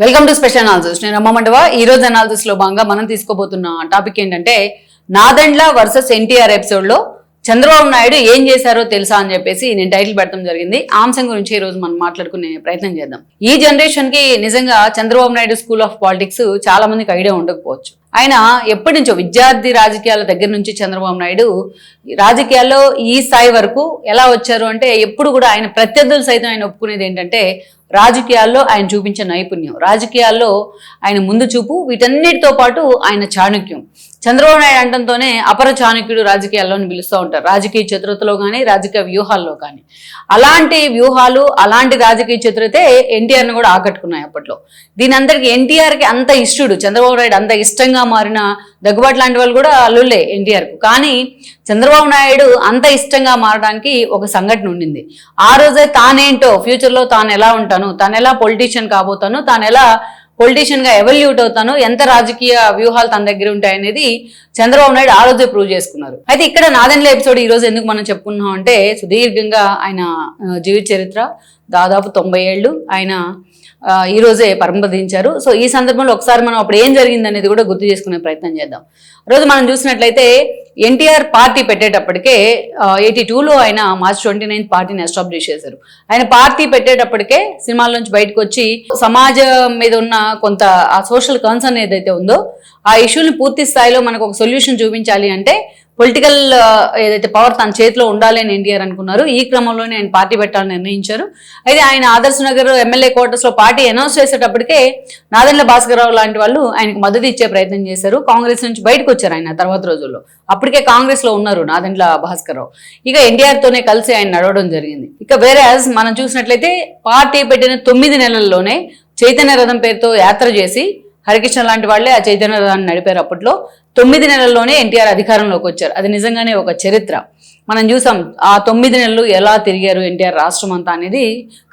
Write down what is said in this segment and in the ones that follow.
Welcome to special analysis. నేను రమ్మమంటవా. ఈ రోజు అనాలిసిస్ లో భాగంగా మనం తీసుకోబోతున్న టాపిక్ ఏంటంటే నాదెండ్ల వర్సెస్ ఎన్టీఆర్ ఎపిసోడ్ లో చంద్రబాబు నాయుడు ఏం చేశారో తెలుసా అని చెప్పేసి నేను టైటిల్ పెట్టడం జరిగింది. ఆ అంశం గురించి ఈ రోజు మనం మాట్లాడుకునే ప్రయత్నం చేద్దాం. ఈ జనరేషన్ కి నిజంగా Chandrababu Naidu school of politics చాలా మందికి ఐడియా ఉండకపోవచ్చు. ఆయన ఎప్పటి నుంచో విద్యార్థి రాజకీయాల దగ్గర నుంచి చంద్రబాబు నాయుడు రాజకీయాల్లో ఈ స్థాయి వరకు ఎలా వచ్చారు అంటే ఎప్పుడు కూడా ఆయన ప్రత్యర్థులు సైతం ఆయన ఒప్పుకునేది ఏంటంటే రాజకీయాల్లో ఆయన చూపించే నైపుణ్యం, రాజకీయాల్లో ఆయన ముందు చూపు, వీటన్నిటితో పాటు ఆయన చాణక్యం. చంద్రబాబు నాయుడు అంటంతోనే అపర చాణక్యుడు రాజకీయాల్లో పిలుస్తూ ఉంటారు. రాజకీయ చతురతలో కానీ రాజకీయ వ్యూహాల్లో కానీ అలాంటి వ్యూహాలు, అలాంటి రాజకీయ చతురతే ఎన్టీఆర్ని కూడా ఆకట్టుకున్నాయి అప్పట్లో. దీని అందరికి ఎన్టీఆర్కి అంత ఇష్టడు, చంద్రబాబు నాయుడు అంత ఇష్టంగా మారిన దగ్గుబాటు లాంటి వాళ్ళు కూడా అల్లుళ్ళే ఎన్టీఆర్కు. కానీ చంద్రబాబు నాయుడు అంత ఇష్టంగా మారడానికి ఒక సంఘటన ఉండింది. ఆ రోజే తానేంటో ఫ్యూచర్లో తాను ఎలా ఉంటాను, తాను ఎలా పొలిటీషియన్ కాబోతాను, తాను ఎలా పొలిటీషియన్ గా ఎవల్యూట్ అవుతాను, ఎంత రాజకీయ వ్యూహాలు తన దగ్గర ఉంటాయనేది చంద్రబాబు నాయుడు ఆ రోజే ప్రూవ్ చేసుకున్నారు. అయితే ఇక్కడ నాదెండ్ల ఎపిసోడ్ ఈ రోజు ఎందుకు మనం చెప్పుకున్నాం అంటే సుదీర్ఘంగా ఆయన జీవిత చరిత్ర దాదాపు 90 ఏళ్ళు ఆయన ఈ రోజే పరంపదించారు. సో ఈ సందర్భంలో ఒకసారి మనం అప్పుడు ఏం జరిగింది అనేది కూడా గుర్తు చేసుకునే ప్రయత్నం చేద్దాం. రోజు మనం చూసినట్లయితే ఎన్టీఆర్ పార్టీ పెట్టేటప్పటికే 82లో ఆయన మార్చ్ 29 పార్టీని ఎస్టాబ్లిష్ చేశారు. ఆయన పార్టీ పెట్టేటప్పటికే సినిమాల నుంచి బయటకు వచ్చి సమాజం మీద ఉన్న కొంత ఆ సోషల్ కన్సర్న్ ఏదైతే ఉందో ఆ ఇష్యూని పూర్తి స్థాయిలో మనకు ఒక సొల్యూషన్ చూపించాలి అంటే పొలిటికల్ ఏదైతే పవర్ తన చేతిలో ఉండాలి అని ఎన్టీఆర్ అనుకున్నారు. ఈ క్రమంలోనే ఆయన పార్టీ పెట్టాలని నిర్ణయించారు. అయితే ఆయన ఆదర్శ్ నగర్ ఎమ్మెల్యే క్వార్టర్స్ లో పార్టీ అనౌన్స్ చేసేటప్పటికే నాదెండ్ల భాస్కరరావు లాంటి వాళ్ళు ఆయనకు మద్దతు ఇచ్చే ప్రయత్నం చేశారు. కాంగ్రెస్ నుంచి బయటకు వచ్చారు ఆయన తర్వాత రోజుల్లో. అప్పటికే కాంగ్రెస్ లో ఉన్నారు నాదెండ్ల భాస్కరరావు. ఇక ఎన్టీఆర్ తోనే కలిసి ఆయన నడవడం జరిగింది. ఇక వేరే మనం చూసినట్లయితే పార్టీ పెట్టిన 9 నెలల్లోనే చైతన్య రథం పేరుతో యాత్ర చేసి హరికృష్ణ లాంటి వాళ్ళే ఆ చైతన్య రథాన్ని నడిపారు. అప్పట్లో 9 నెలల్లోనే ఎన్టీఆర్ అధికారంలోకి వచ్చారు. అది నిజంగానే ఒక చరిత్ర. మనం చూసాం ఆ 9 నెలలు ఎలా తిరిగారు ఎన్టీఆర్ రాష్ట్రం అంతా అనేది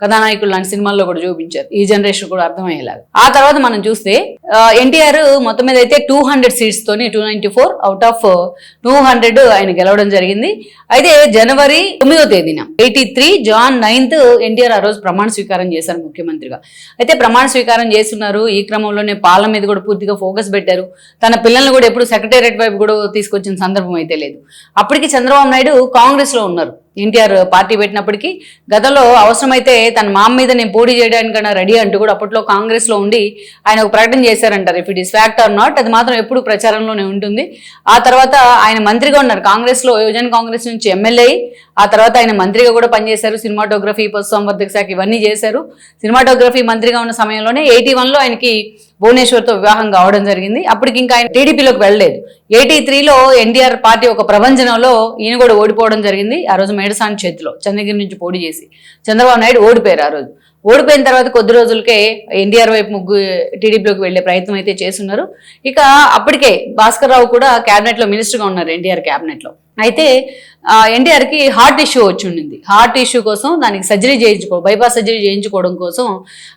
కథానాయకులు లాంటి సినిమాల్లో కూడా చూపించారు. ఈ జనరేషన్ కూడా అర్థమయ్యేలాగా. ఆ తర్వాత మనం చూస్తే ఎన్టీఆర్ మొత్తం మీద అయితే 200 సీట్స్ తోని 294 అవుట్ ఆఫ్ 200 ఆయన గెలవడం జరిగింది. అయితే జనవరి 9వ తేదీన 83 జాన్ 9th ఎన్టీఆర్ ఆ రోజు ప్రమాణ స్వీకారం చేశారు ముఖ్యమంత్రిగా. అయితే ప్రమాణ స్వీకారం చేస్తున్నారు. ఈ క్రమంలోనే పాలన మీద కూడా పూర్తిగా ఫోకస్ పెట్టారు. తన పిల్లల్ని కూడా ఎప్పుడు సెక్రటేరియట్ వైపు కూడా తీసుకొచ్చిన సందర్భం అయితే లేదు. అప్పటికి చంద్రబాబు నాయుడు కాంగ్రెస్ లో ఉన్నారు. ఎన్టీఆర్ పార్టీ పెట్టినప్పటికీ గతంలో అవసరమైతే తన మామ మీద నేను పోటీ చేయడానికన్నా రెడీ అంటూ కూడా అప్పట్లో కాంగ్రెస్ లో ఉండి ఆయన ఒక ప్రకటన చేశారంటారు. If it is fact or not, అది మాత్రం ఎప్పుడు ప్రచారంలోనే ఉంటుంది. ఆ తర్వాత ఆయన మంత్రిగా ఉన్నారు. కాంగ్రెస్ లో యువజన కాంగ్రెస్ నుంచి ఎమ్మెల్యే అయ్యి ఆ తర్వాత ఆయన మంత్రిగా కూడా పనిచేశారు. సినిమాటోగ్రఫీ, పశుసంవర్ధక శాఖ ఇవన్నీ చేశారు. సినిమాటోగ్రఫీ మంత్రిగా ఉన్న సమయంలోనే 81లో ఆయనకి భువనేశ్వర్తో వివాహం కావడం జరిగింది. అప్పటికి ఇంకా ఆయన టీడీపీలోకి వెళ్ళలేదు. 83లో ఎన్టీఆర్ పార్టీ ఒక ప్రభంజనంలో ఈయన కూడా ఓడిపోవడం జరిగింది. ఆ రోజు మేడసాని చేతిలో చంద్రగిరి నుంచి పోటీ చేసి చంద్రబాబు నాయుడు ఓడిపోయారు. ఆ రోజు ఓడిపోయిన తర్వాత కొద్ది రోజులకే ఎన్టీఆర్ వైపు టీడీపీలోకి వెళ్లే ప్రయత్నం అయితే చేస్తున్నారు. ఇక అప్పటికే భాస్కర్ రావు కూడా క్యాబినెట్ లో మినిస్టర్ గా ఉన్నారు ఎన్టీఆర్ క్యాబినెట్ లో. అయితే ఎన్టీఆర్ కి హార్ట్ ఇష్యూ వచ్చి ఉండింది. హార్ట్ ఇష్యూ కోసం దానికి సర్జరీ బైపాస్ సర్జరీ చేయించుకోవడం కోసం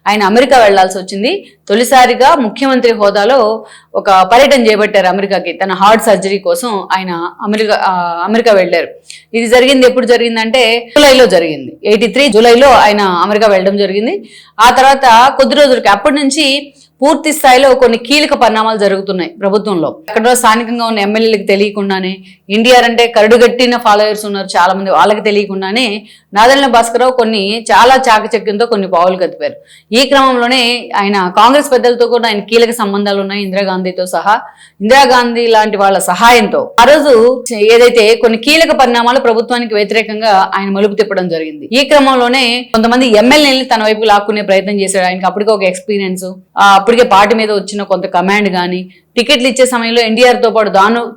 ఆయన అమెరికా వెళ్లాల్సి వచ్చింది. తొలిసారిగా ముఖ్యమంత్రి హోదాలో ఒక పర్యటన చేపట్టారు అమెరికాకి. తన హార్ట్ సర్జరీ కోసం ఆయన అమెరికా వెళ్లారు. ఇది జరిగింది ఎప్పుడు జరిగిందంటే జూలైలో జరిగింది. 83 జూలైలో ఆయన అమెరికా వెళ్ళడం జరిగింది. ఆ తర్వాత కొద్ది రోజులకి అప్పటి నుంచి పూర్తి స్థాయిలో కొన్ని కీలక పరిణామాలు జరుగుతున్నాయి ప్రభుత్వంలో. అక్కడ స్థానికంగా ఉన్న ఎమ్మెల్యేలకు తెలియకుండానే, ఎన్టీఆర్ అంటే కరడుగట్టిన ఫాలోయర్స్ ఉన్నారు చాలా మంది, వాళ్ళకి తెలియకుండానే నాదెండ్ల భాస్కరరావు కొన్ని చాలా చాకచక్యంతో కొన్ని పావులు కదిపారు. ఈ క్రమంలోనే ఆయన కాంగ్రెస్ పెద్దలతో కూడా ఆయన కీలక సంబంధాలు ఉన్నాయి, ఇందిరాగాంధీతో సహా. ఇందిరాగాంధీ లాంటి వాళ్ళ సహాయంతో ఆ రోజు ఏదైతే కొన్ని కీలక పరిణామాలు ప్రభుత్వానికి వ్యతిరేకంగా ఆయన మలుపు తిప్పడం జరిగింది. ఈ క్రమంలోనే కొంతమంది ఎమ్మెల్యేని తన వైపు లాక్కునే ప్రయత్నం చేశాడు. ఆయనకి అప్పటికే ఒక ఎక్స్పీరియన్స్, అప్పటికే పార్టీ మీద వచ్చిన కొంత కమాండ్ కానీ, టికెట్లు ఇచ్చే సమయంలో ఎన్టీఆర్ తో పాటు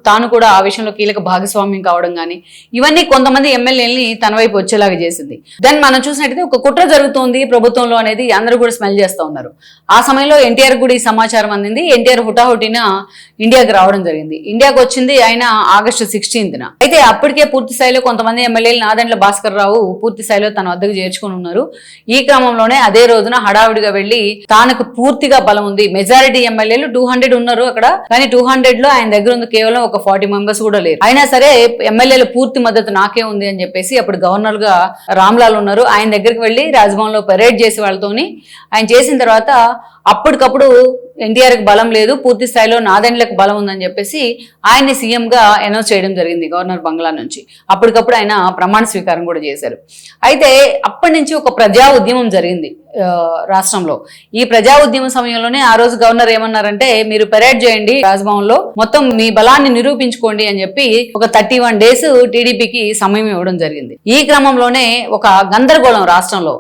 తాను కూడా ఆ విషయంలో కీలక భాగస్వామ్యం కావడం కానీ, ఇవన్నీ కొంతమంది ఎమ్మెల్యేలని తన వైపు వచ్చేలాగా చేసింది. దెన్ మనం చూసినట్టయితే ఒక కుట్ర జరుగుతోంది ప్రభుత్వంలో అనేది అందరూ కూడా స్మెల్ చేస్తూ ఉన్నారు. ఆ సమయంలో ఎన్టీఆర్ కూడా ఈ సమాచారం అందింది. ఎన్టీఆర్ హుటాహుటిన ఇండియాకి రావడం జరిగింది. ఇండియాకి వచ్చింది ఆయన ఆగస్టు 16న. అయితే అప్పటికే పూర్తి స్థాయిలో కొంతమంది ఎమ్మెల్యేలు నాదెండ్ల భాస్కర్ రావు పూర్తి స్థాయిలో తన వద్దకు చేర్చుకుని ఉన్నారు. ఈ క్రమంలోనే అదే రోజున హడావిడిగా వెళ్లి తానకు పూర్తిగా బలం ఉంది, మెజారిటీ ఎమ్మెల్యేలు 200 ఉన్నారు అక్కడ, కానీ 200 లో ఆయన దగ్గర ఉంది కేవలం ఒక 40 మెంబర్స్ కూడా లేరు. అయినా సరే ఎమ్మెల్యేల పూర్తి మద్దతు నాకే ఉంది అని చెప్పేసి అప్పుడు గవర్నర్ గా రామ్లాల్ ఉన్నారు, ఆయన దగ్గరికి వెళ్లి రాజ్భవన్ లో పరేడ్ చేసి వాళ్ళతోని ఆయన చేసిన తర్వాత అప్పటికప్పుడు ఎన్టీఆర్ కి బలం లేదు, పూర్తి స్థాయిలో నాదెండ్లకు బలం ఉందని చెప్పేసి ఆయన్ని సీఎం గా అనౌన్స్ చేయడం జరిగింది గవర్నర్ బంగ్లా నుంచి. అప్పటికప్పుడు ఆయన ప్రమాణ స్వీకారం కూడా చేశారు. అయితే అప్పటి నుంచి ఒక ప్రజా ఉద్యమం జరిగింది రాష్ట్రంలో. ఈ ప్రజా ఉద్యమం సమయంలోనే ఆ రోజు గవర్నర్ ఏమన్నారంటే, మీరు పెరేడ్ చేయండి రాజ్భవన్ లో, మొత్తం మీ బలాన్ని నిరూపించుకోండి అని చెప్పి ఒక 31 days టీడీపీకి సమయం ఇవ్వడం జరిగింది. ఈ క్రమంలోనే ఒక గందరగోళం రాష్ట్రంలో.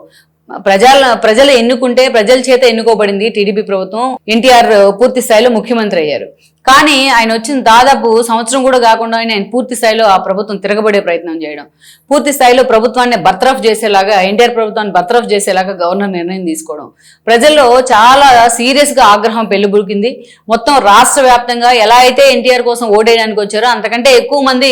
ప్రజలు ఎన్నుకుంటే ప్రజల చేత ఎన్నుకోబడింది టీడీపీ ప్రభుత్వం, ఎన్టీఆర్ పూర్తి స్థాయిలో ముఖ్యమంత్రి అయ్యారు. కానీ ఆయన వచ్చిన దాదాపు సంవత్సరం కూడా కాకుండా ఆయన పూర్తి స్థాయిలో ఆ ప్రభుత్వం తిరగబడే ప్రయత్నం చేయడం, పూర్తి స్థాయిలో ప్రభుత్వాన్ని బర్తరఫ్ చేసేలాగా, ఎన్టీఆర్ ప్రభుత్వాన్ని బర్తరఫ్ చేసేలాగా గవర్నర్ నిర్ణయం తీసుకోవడం ప్రజల్లో చాలా సీరియస్ గా ఆగ్రహం పెళ్లిబురికింది. మొత్తం రాష్ట్ర వ్యాప్తంగా ఎలా అయితే ఎన్టీఆర్ కోసం ఓడేయడానికి వచ్చారో అంతకంటే ఎక్కువ మంది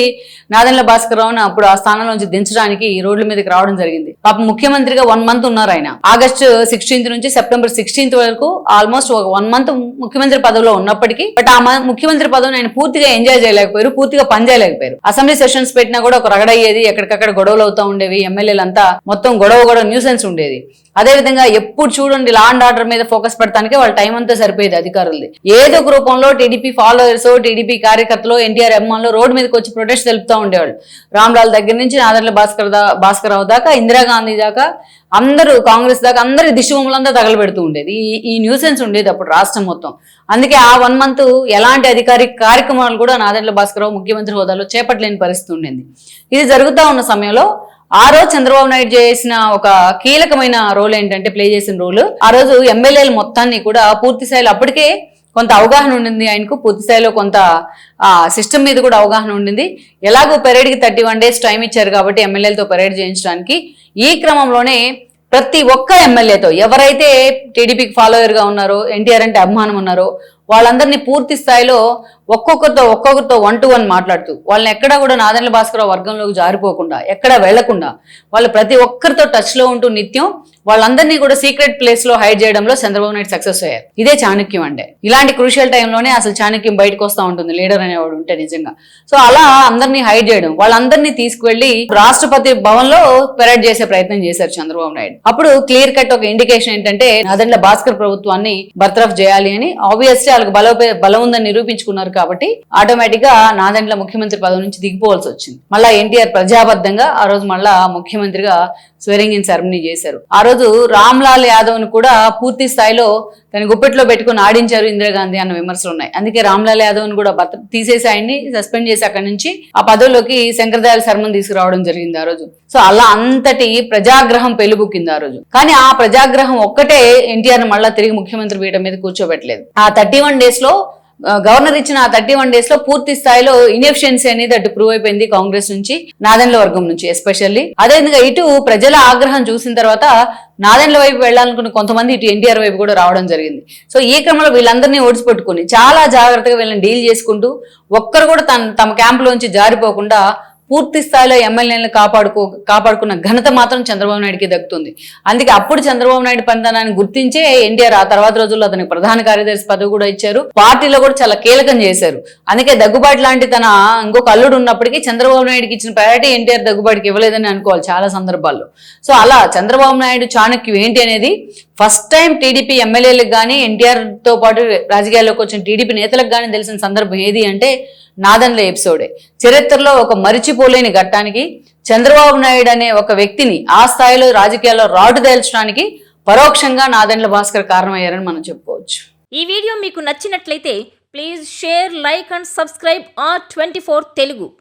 నాదెండ్ల భాస్కర్ రావును అప్పుడు ఆ స్థానంలోంచి దించడానికి రోడ్ల మీదకి రావడం జరిగింది. పాపం ముఖ్యమంత్రిగా 1 month ఉన్నారు ఆయన. August 16th నుంచి September 16th వరకు ఆల్మోస్ట్ ఒక 1 month ముఖ్యమంత్రి పదవిలో ఉన్నప్పటికీ బట్ ఆ ముఖ్యమంత్రి పదవిని ఆయన పూర్తిగా ఎంజాయ్ చేయలేకపోయారు, పూర్తిగా పనిచేయలేకపోయారు. అసెంబ్లీ సెషన్స్ పెట్టినా కూడా ఒక రగడయ్యేది, ఎక్కడికక్కడ గొడవలు అవుతా ఉండేవి, ఎమ్మెల్యేలంతా మొత్తం గొడవ న్యూసెన్స్ ఉండేది. అదేవిధంగా ఎప్పుడు చూడండి లా అండ్ ఆర్డర్ మీద ఫోకస్ పెడతానికే వాళ్ళ టైం అంతా సరిపోయేది అధికారులది. ఏదో ఒక రూపంలో టీడీపీ ఫాలోవర్స్, టీడీపీ కార్యకర్తలు, ఎన్టీఆర్ అభిమానులు రోడ్డు మీదకి వచ్చి ప్రొటెస్ట్ తెలుపుతూ ఉండేవాళ్ళు. రామ్లాల్ దగ్గర నుంచి నాదెండ్ల భాస్కరరావు దాకా, ఇందిరాగాంధీ దాకా, అందరూ కాంగ్రెస్ దాకా అందరి దిశబొమ్మలంతా తగలబెడుతూ ఉండేది. ఈ న్యూసెన్స్ ఉండేది అప్పుడు రాష్ట్రం మొత్తం. అందుకే ఆ 1 month ఎలాంటి అధికారిక కార్యక్రమాలు కూడా నాదెండ్ల భాస్కరరావు ముఖ్యమంత్రి హోదాలో చేపట్టలేని పరిస్థితి ఉండింది. ఇది జరుగుతూ ఉన్న సమయంలో ఆ రోజు చంద్రబాబు నాయుడు చేసిన ఒక కీలకమైన రోల్ ఏంటంటే, ప్లే చేసిన రోల్, ఆ రోజు ఎమ్మెల్యేల మొత్తాన్ని కూడా పూర్తి స్థాయిలో అప్పటికే కొంత అవగాహన ఉండింది ఆయనకు, పూర్తి స్థాయిలో కొంత సిస్టమ్ మీద కూడా అవగాహన ఉండింది. ఎలాగో పెరేడ్కి 31 days టైం ఇచ్చారు కాబట్టి ఎమ్మెల్యేలతో పెరేడ్ చేయించడానికి. ఈ క్రమంలోనే ప్రతి ఒక్క ఎమ్మెల్యేతో ఎవరైతే టీడీపీకి ఫాలోయర్గా ఉన్నారో, ఎన్టీఆర్ అంటే అభిమానం ఉన్నారో వాళ్ళందరినీ పూర్తి స్థాయిలో ఒక్కొక్కరితో 1 to 1 మాట్లాడుతూ వాళ్ళని ఎక్కడా కూడా నాదెండ్ల భాస్కరరావు వర్గంలోకి జారిపోకుండా, ఎక్కడా వెళ్లకుండా వాళ్ళు ప్రతి ఒక్కరితో టచ్ లో ఉంటూ నిత్యం వాళ్ళందరినీ కూడా సీక్రెట్ ప్లేస్ లో హైడ్ చేయడంలో చంద్రబాబు నాయుడు సక్సెస్ అయ్యారు. ఇదే చాణక్యం అంటే. ఇలాంటి క్రూషియల్ టైంలోనే అసలు చాణక్యం బయటకు వస్తూ ఉంటుంది, లీడర్ అనేవాడు ఉంటే నిజంగా. సో అలా అందరినీ హైడ్ చేయడం, వాళ్ళందరినీ తీసుకువెళ్లి రాష్ట్రపతి భవన్ లో పెరేడ్ చేసే ప్రయత్నం చేశారు చంద్రబాబు నాయుడు. అప్పుడు క్లియర్ కట్ ఒక ఇండికేషన్ ఏంటంటే, నాదెండ్ల భాస్కర్ ప్రభుత్వాన్ని బర్తరఫ్ చేయాలి అని. ఆబ్వియస్లీ వాళ్ళకి బలం ఉందని నిరూపించుకున్నారు కాబట్టి ఆటోమేటిక్ గా నాదెండ్ల ముఖ్యమంత్రి పదవి నుంచి దిగిపోవాల్సి వచ్చింది. మళ్ళా ఎన్టీఆర్ ప్రజాబద్ధంగా ఆ రోజు మళ్ళా ముఖ్యమంత్రిగా స్వేరింగ్ ఇన్ సెరమనీ చేశారు. ఆ రోజు రామ్లాల్ యాదవ్ ను కూడా పూర్తి స్థాయిలో తన గుప్పెట్లో పెట్టుకుని ఆడించారు ఇందిరాగాంధీ అన్న విమర్శలు ఉన్నాయి. అందుకే రామ్లాల్ యాదవ్ ను కూడా తీసేసి ఆయన్ని సస్పెండ్ చేసి అక్కడి నుంచి ఆ పదవిలోకి శంకరదయాళ్ శర్మను తీసుకురావడం జరిగింది ఆ రోజు. సో అలా అంతటి ప్రజాగ్రహం పెలుబుక్కింది ఆ రోజు. కానీ ఆ ప్రజాగ్రహం ఒక్కటే ఎన్టీఆర్ ను మళ్ళా తిరిగి ముఖ్యమంత్రి పీఠం మీద కూర్చోబెట్టలేదు. ఆ 31 days లో గవర్నర్ ఇచ్చిన ఆ 31 days లో పూర్తి స్థాయిలో ఇన్ఎఫిషియన్సీ అనేది అటు ప్రూవ్ అయిపోయింది కాంగ్రెస్ నుంచి, నాదెండ్ల వర్గం నుంచి ఎస్పెషల్లీ. అదేవిధంగా ఇటు ప్రజల ఆగ్రహం చూసిన తర్వాత నాదెండ్ల వైపు వెళ్లాలనుకున్న కొంతమంది ఇటు ఎన్టీఆర్ వైపు కూడా రావడం జరిగింది. సో ఈ క్రమంలో వీళ్ళందరినీ ఓడిచిపెట్టుకుని చాలా జాగ్రత్తగా వీళ్ళని డీల్ చేసుకుంటూ ఒక్కరు కూడా తమ క్యాంపులోంచి జారిపోకుండా పూర్తి స్థాయిలో ఎమ్మెల్యేలను కాపాడుకున్న ఘనత మాత్రం చంద్రబాబు నాయుడుకి దక్కుతుంది. అందుకే అప్పుడు చంద్రబాబు నాయుడు పనితనాన్ని గుర్తించే ఎన్టీఆర్ ఆ తర్వాత రోజుల్లో అతనికి ప్రధాన కార్యదర్శి పదవి కూడా ఇచ్చారు, పార్టీలో కూడా చాలా కీలకం చేశారు. అందుకే దగ్గుబాటి లాంటి తన ఇంకొక అల్లుడు ఉన్నప్పటికీ చంద్రబాబు నాయుడుకి ఇచ్చిన ప్రయారిటీ ఎన్టీఆర్ దగ్గుబాటికి ఇవ్వలేదని అనుకోవాలి చాలా సందర్భాల్లో. సో అలా చంద్రబాబు నాయుడు చాణక్యం ఏంటి అనేది ఫస్ట్ టైం టీడీపీ ఎమ్మెల్యేలకు కానీ ఎన్టీఆర్ తో పాటు రాజకీయాల్లోకి వచ్చిన టీడీపీ నేతలకు కానీ తెలిసిన సందర్భం ఏది అంటే నాదెండ్ల ఎపిసోడే. చరిత్రలో ఒక మరిచిపోలేని ఘట్టానికి చంద్రబాబు నాయుడు అనే ఒక వ్యక్తిని ఆ స్థాయిలో రాజకీయాల్లో రాటు తేల్చడానికి పరోక్షంగా నాదెండ్ల భాస్కర్ కారణమయ్యారని మనం చెప్పుకోవచ్చు. ఈ వీడియో మీకు నచ్చినట్లయితే please share, like and subscribe R24 Telugu.